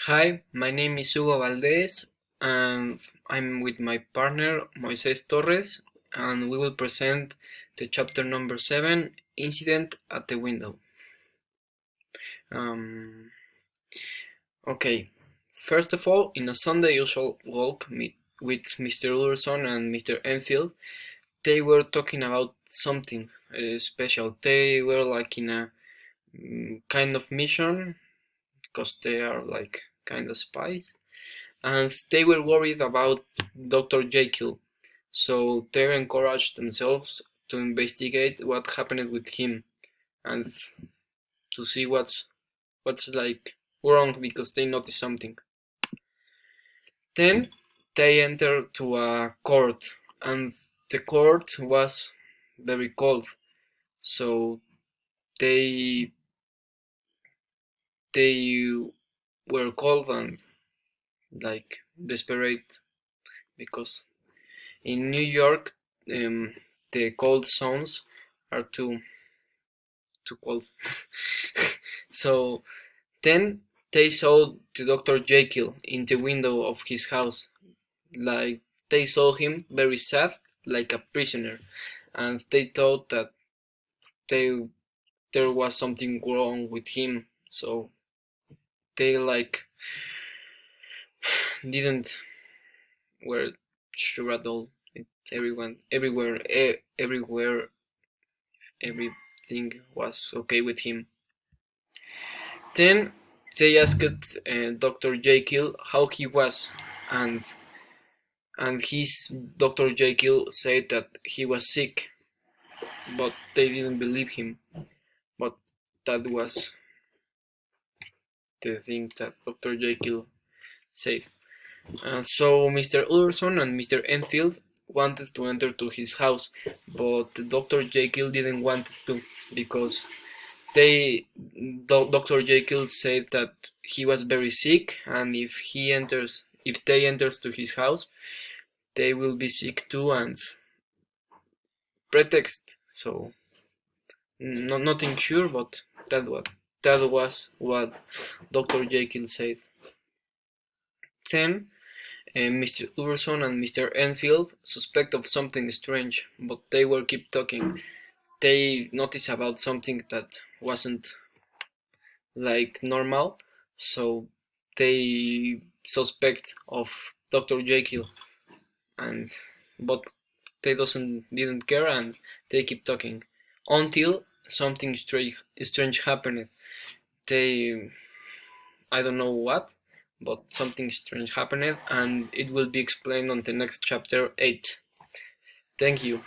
Hi, my name is Hugo Valdez, and I'm with my partner Moises Torres, and we will present the chapter number 7, Incident at the Window. Um, okay, first of all, in a Sunday usual walk with Mr. Ullerson and Mr. Enfield, they were talking about something special. They were like in a kind of mission because they are like kind of spies, and they were worried about Dr. Jekyll, so they encouraged themselves to investigate what happened with him and to see what's like wrong because they noticed something. Then they entered to a court, and the court was very cold, so they they were cold and like desperate because in New York, the cold zones are too cold. So then they saw the Dr. Jekyll in the window of his house. Like they saw him very sad, like a prisoner, and they thought that they there was something wrong with him. So they like didn't were sure at all. Everywhere, everything was okay with him. Then they asked Dr. Jekyll how he was, and his Dr. Jekyll said that he was sick, but they didn't believe him. But that was the thing that Dr. Jekyll said. So Mr. Ullerson and Mr. Enfield wanted to enter to his house, but Dr. Jekyll didn't want to because Dr. Jekyll said that he was very sick, and if they enters to his house, they will be sick too, and pretext. So nothing sure, but that was what Dr. Jekyll said. Then Mr. Ulverson and Mr. Enfield suspect of something strange, but they will keep talking. They notice about something that wasn't like normal, so they suspect of Dr. Jekyll, and but they doesn't didn't care, and they keep talking until something strange happened. They I don't know what, but something strange happened, and it will be explained on the next chapter 8. Thank you.